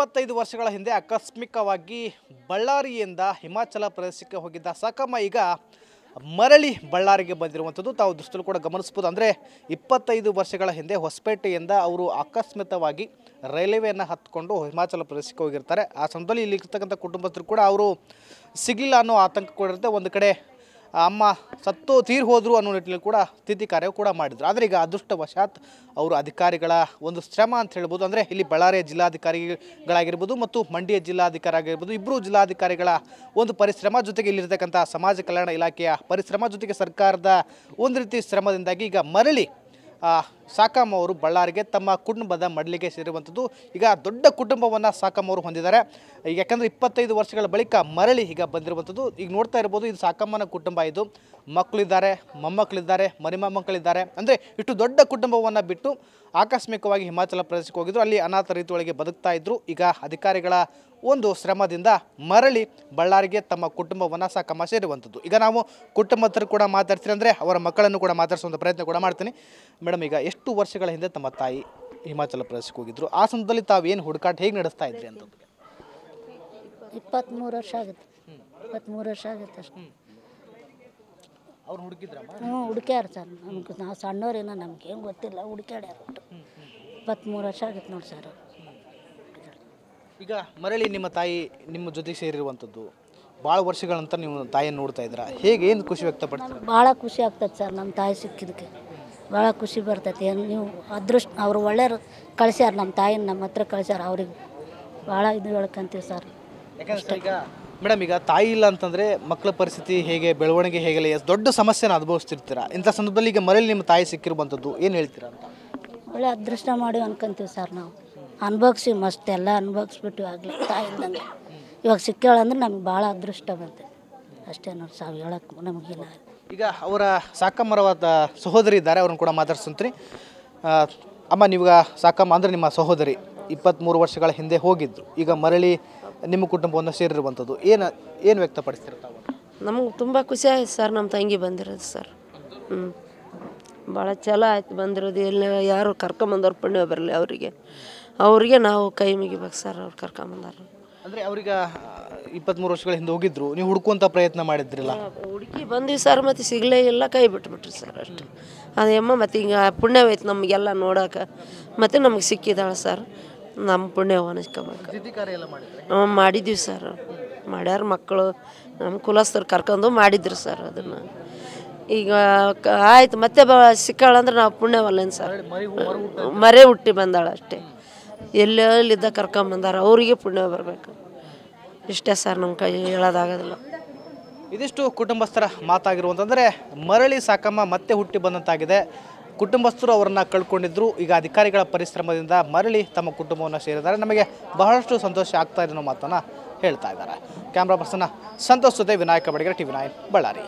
25 ವರ್ಷಗಳ ಹಿಂದೆ ಆಕಸ್ಮಿಕವಾಗಿ ಬಳ್ಳಾರಿಯಿಂದ ಹಿಮಾಚಲ ಪ್ರದೇಶಕ್ಕೆ ಹೋಗಿದ್ದ ಸಾಕಮ್ಮ ಈಗ ಮರಳಿ ಬಳ್ಳಾರಿಗೆ ಬಂದಿರುವಂಥದ್ದು ತಾವು ದೃಷ್ಟಿಯಲ್ಲಿ ಕೂಡ ಗಮನಿಸಬಹುದು. ಅಂದರೆ 25 ವರ್ಷಗಳ ಹಿಂದೆ ಹೊಸಪೇಟೆಯಿಂದ ಅವರು ಆಕಸ್ಮಿಕವಾಗಿ ರೈಲ್ವೆಯನ್ನು ಹತ್ಕೊಂಡು ಹಿಮಾಚಲ ಪ್ರದೇಶಕ್ಕೆ ಹೋಗಿರ್ತಾರೆ. ಆ ಸಮಯದಲ್ಲಿ ಇಲ್ಲಿ ಇರ್ತಕ್ಕಂಥ ಕುಟುಂಬಸ್ಥರು ಕೂಡ ಅವರು ಸಿಗಲಿಲ್ಲ ಅನ್ನೋ ಆತಂಕ ಕೂಡ ಇರುತ್ತೆ. ಒಂದು ಕಡೆ ಅಮ್ಮ ಸತ್ತು ತೀರ್ ಹೋದರು ಅನ್ನೋ ನಿಟ್ಟಿನಲ್ಲಿ ಕೂಡ ಸ್ಥಿತಿ ಕಾರ್ಯ ಕೂಡ ಮಾಡಿದರು. ಆದರೆ ಈಗ ಅದೃಷ್ಟವಶಾತ್ ಅವರು ಅಧಿಕಾರಿಗಳ ಒಂದು ಶ್ರಮ ಅಂತ ಹೇಳ್ಬೋದು. ಅಂದರೆ ಇಲ್ಲಿ ಬಳ್ಳಾರಿಯ ಜಿಲ್ಲಾಧಿಕಾರಿಗಳಾಗಿರ್ಬೋದು ಮತ್ತು ಮಂಡ್ಯ ಜಿಲ್ಲಾಧಿಕಾರಿ ಆಗಿರ್ಬೋದು, ಇಬ್ಬರು ಜಿಲ್ಲಾಧಿಕಾರಿಗಳ ಒಂದು ಪರಿಶ್ರಮ ಜೊತೆಗೆ ಇಲ್ಲಿರ್ತಕ್ಕಂಥ ಸಮಾಜ ಕಲ್ಯಾಣ ಇಲಾಖೆಯ ಪರಿಶ್ರಮ ಜೊತೆಗೆ ಸರ್ಕಾರದ ಒಂದು ರೀತಿ ಶ್ರಮದಿಂದಾಗಿ ಈಗ ಮರಳಿ ಸಾಕಮ್ಮ ಅವರು ಬಳ್ಳಾರಿಗೆ ತಮ್ಮ ಕುಟುಂಬದ ಮಡಲಿಗೆ ಸೇರುವಂಥದ್ದು. ಈಗ ದೊಡ್ಡ ಕುಟುಂಬವನ್ನು ಸಾಕಮ್ಮ ಅವರು ಹೊಂದಿದ್ದಾರೆ. ಈಗ ಯಾಕಂದರೆ 25 ವರ್ಷಗಳ ಬಳಿಕ ಮರಳಿ ಈಗ ಬಂದಿರುವಂಥದ್ದು. ಈಗ ನೋಡ್ತಾ ಇರ್ಬೋದು, ಇದು ಸಾಕಮ್ಮನ ಕುಟುಂಬ. ಇದು ಮಕ್ಕಳಿದ್ದಾರೆ, ಮೊಮ್ಮಕ್ಕಳಿದ್ದಾರೆ, ಮರಿಮೊಮ್ಮಕ್ಕಳಿದ್ದಾರೆ. ಅಂದರೆ ಇಷ್ಟು ದೊಡ್ಡ ಕುಟುಂಬವನ್ನು ಬಿಟ್ಟು ಆಕಸ್ಮಿಕವಾಗಿ ಹಿಮಾಚಲ ಪ್ರದೇಶಕ್ಕೆ ಹೋಗಿದ್ರು. ಅಲ್ಲಿ ಅನಾಥ ರೀತಿಯೊಳಗೆ ಬದುಕ್ತಾ ಇದ್ದರು. ಈಗ ಅಧಿಕಾರಿಗಳ ಒಂದು ಶ್ರಮದಿಂದ ಮರಳಿ ಬಳ್ಳಾರಿಗೆ ತಮ್ಮ ಕುಟುಂಬವನ್ನು ಸಾಕಮ್ಮ ಸೇರುವಂಥದ್ದು. ಈಗ ನಾವು ಕುಟುಂಬಸ್ಥರು ಕೂಡ ಮಾತಾಡ್ತೀರಿ, ಅಂದರೆ ಅವರ ಮಕ್ಕಳನ್ನು ಕೂಡ ಮಾತಾಡಿಸುವಂಥ ಪ್ರಯತ್ನ ಕೂಡ ಮಾಡ್ತೀನಿ. ಮೇಡಮ್, ಈಗ ಎಷ್ಟು ವರ್ಷಗಳ ಹಿಂದೆ ತಮ್ಮ ತಾಯಿ ಹಿಮಾಚಲ ಪ್ರದೇಶಕ್ಕೆ ಹೋಗಿದ್ರು? ಆ ಸಮಯದಲ್ಲಿ ತಾವು ಏನು ಹುಡುಕಾಟ ಹೇಗೆ ನಡೆಸ್ತಾ ಇದ್ರಿ ಅಂತದ್ದು? 23 ವರ್ಷ ಆಗುತ್ತೆ. 23 ವರ್ಷ ಆಗುತ್ತೆ ಅಷ್ಟೇ. ಅವ್ರು ಹುಡುಕಿದ್ರಮ್ಮ? ಹುಡುಕ್ಯಾರ ಸರ್. ನಮ್ಗೆ ನಾವು ಸಣ್ಣವ್ರೇನೋ ನಮ್ಗೆ ಏನು ಗೊತ್ತಿಲ್ಲ, ಹುಡುಕ್ಯಾಡ್ಯಾರ. 23 ವರ್ಷ ಆಗುತ್ತೆ ನೋಡಿ ಸರ್. ಈಗ ಮರಳಿ ನಿಮ್ಮ ತಾಯಿ ನಿಮ್ಮ ಜೊತೆಗೆ ಸೇರಿರುವಂಥದ್ದು ಭಾಳ ವರ್ಷಗಳ ನಂತರ ನೀವು ತಾಯಿಯನ್ನು ನೋಡ್ತಾ ಇದ್ದೀರಾ, ಹೇಗೆ ಏನು ಖುಷಿ ವ್ಯಕ್ತಪಡ್ತೀರಾ? ಭಾಳ ಖುಷಿ ಆಗ್ತದೆ ಸರ್. ನಮ್ಮ ತಾಯಿ ಸಿಕ್ಕಿದ್ದಕ್ಕೆ ಭಾಳ ಖುಷಿ ಬರ್ತೈತಿ. ನೀವು ಅದೃಷ್ಟ ಅವರು ಒಳ್ಳೆಯರು ಕಳಿಸ್ಯಾರ, ನಮ್ಮ ತಾಯಿನ ನಮ್ಮ ಹತ್ರ ಕಳಿಸ್ಯಾರ. ಅವ್ರಿಗೆ ಭಾಳ ಇದು ಹೇಳ್ಕೊಂತೀವಿ ಸರ್. ಯಾಕಂದ್ರೆ ಈಗ ಮೇಡಮ್, ಈಗ ತಾಯಿ ಇಲ್ಲ ಅಂತಂದರೆ ಮಕ್ಕಳ ಪರಿಸ್ಥಿತಿ ಹೇಗೆ, ಬೆಳವಣಿಗೆ ಹೇಗೆಲ್ಲ ಎಷ್ಟು ದೊಡ್ಡ ಸಮಸ್ಯೆನ ಅನುಭವಿಸ್ತಿರ್ತೀರಾ. ಇಂಥ ಸಂದರ್ಭದಲ್ಲಿ ಈಗ ಮರಳಿ ನಿಮ್ಮ ತಾಯಿ ಸಿಕ್ಕಿರುವಂಥದ್ದು ಏನು ಹೇಳ್ತೀರಾ ಅಂತ? ಒಳ್ಳೆ ಅದೃಷ್ಟ ಮಾಡಿ ಅನ್ಕೊಂತೀವಿ ಸರ್. ನಾವು ಅನುಭವಿಸಿ ಮಸ್ತೆಲ್ಲ ಅನುಭವಿಸ್ಬಿಟ್ಟು ಆಗಲಿ ತಾಯಿ ಇದ್ದಂಗೆ. ಇವಾಗ ಸಿಕ್ಕೇಳಂದ್ರೆ ನಮ್ಗೆ ಭಾಳ ಅದೃಷ್ಟ ಬಂತೆ ಅಷ್ಟೇ ನೋಡಿ. ಸಾವು ಹೇಳಕ್ಕೆ ನಮಗಿಲ್ಲ. ಈಗ ಅವರ ಸಾಕಮ್ಮರವಾದ ಸಹೋದರಿ ಇದ್ದಾರೆ, ಅವ್ರನ್ನ ಕೂಡ ಮಾತಾಡ್ಸಂತ್ರಿ. ಅಮ್ಮ, ನೀವಾಗ ಸಾಕಮ್ಮ ಅಂದರೆ ನಿಮ್ಮ ಸಹೋದರಿ 23 ವರ್ಷಗಳ ಹಿಂದೆ ಹೋಗಿದ್ರು, ಈಗ ಮರಳಿ ನಿಮ್ಮ ಕುಟುಂಬವನ್ನು ಸೇರಿರುವಂಥದ್ದು ಏನು ವ್ಯಕ್ತಪಡಿಸ್ತೀರ ತಾವು? ನಮಗೆ ತುಂಬ ಖುಷಿ ಆಯ್ತು ಸರ್, ನಮ್ಮ ತಂಗಿ ಬಂದಿರೋದು ಸರ್. ಭಾಳ ಚಲೋ ಆಯ್ತು ಬಂದಿರೋದು. ಎಲ್ಲ ಯಾರು ಕರ್ಕೊಂಬಂದವ್ರು ಪುಣ್ಯ ಬರಲಿ ಅವರಿಗೆ ನಾವು ಕೈ ಮುಗಿಬೇಕು ಸರ್. ಅವ್ರು ಕರ್ಕೊಂಬಂದಾರ. ಅಂದರೆ ಅವ್ರಿಗೆ 23 ವರ್ಷಗಳ ಹಿಂದೆ ಹೋಗಿದ್ರು, ನೀವು ಹುಡ್ಕುವಂಥ ಪ್ರಯತ್ನ ಮಾಡಿದ್ರಿಲ್ಲ? ಹುಡುಕಿ ಬಂದ್ವಿ ಸರ್, ಮತ್ತು ಸಿಗಲೇ ಇಲ್ಲ, ಕೈ ಬಿಟ್ಬಿಟ್ರಿ ಸರ್ ಅಷ್ಟೇ. ಅದೇಮ್ಮ ಮತ್ತು ಹಿಂಗೆ ಪುಣ್ಯವಾಯ್ತು ನಮಗೆಲ್ಲ ನೋಡೋಕೆ, ಮತ್ತು ನಮಗೆ ಸಿಕ್ಕಿದಾಳೆ ಸರ್. ನಮ್ಮ ಪುಣ್ಯವ ಅನಿಸ್ಕೋಬೇಕು. ಮಾಡಿದ್ವಿ ಸರ್. ಮಾಡ್ಯಾರ ಮಕ್ಕಳು ನಮ್ಮ ಕುಲಸ್ಥರು ಕರ್ಕೊಂಡು ಮಾಡಿದ್ರು ಸರ್ ಅದನ್ನು. ಈಗ ಆಯ್ತು ಮತ್ತೆ ಸಿಕ್ಕಾಳಂದ್ರೆ ನಾವು ಪುಣ್ಯವಲ್ಲೇನು ಸರ್. ಮರೆ ಹುಟ್ಟಿ ಬಂದಾಳ ಅಷ್ಟೇ. ಎಲ್ಲೆಲ್ಲಿದ್ದ ಕರ್ಕೊಂಬಂದಾರ, ಅವರಿಗೆ ಪುಣ್ಯ ಬರಬೇಕು. ಇಷ್ಟೇ ಸರ್, ನಮ್ಮ ಕೈ ಹೇಳೋದಾಗೋದಿಲ್ಲ. ಇದಿಷ್ಟು ಕುಟುಂಬಸ್ಥರ ಮಾತಾಗಿರುವಂತಂದರೆ ಮರಳಿ ಸಾಕಮ್ಮ ಮತ್ತೆ ಹುಟ್ಟಿ ಬಂದಂತಾಗಿದೆ. ಕುಟುಂಬಸ್ಥರು ಅವರನ್ನು ಕಳ್ಕೊಂಡಿದ್ರು. ಈಗ ಅಧಿಕಾರಿಗಳ ಪರಿಶ್ರಮದಿಂದ ಮರಳಿ ತಮ್ಮ ಕುಟುಂಬವನ್ನು ಸೇರಿದ್ದಾರೆ. ನಮಗೆ ಬಹಳಷ್ಟು ಸಂತೋಷ ಆಗ್ತಾ ಇದೆ ಅನ್ನೋ ಮಾತನ್ನು ಹೇಳ್ತಾ ಇದ್ದಾರೆ. ಕ್ಯಾಮ್ರಾ ಪರ್ಸನ್ ಸಂತೋಷ್ ಜೊತೆ ವಿನಾಯಕ ಬಡಿಗೇರ, TV9 ಬಳ್ಳಾರಿ.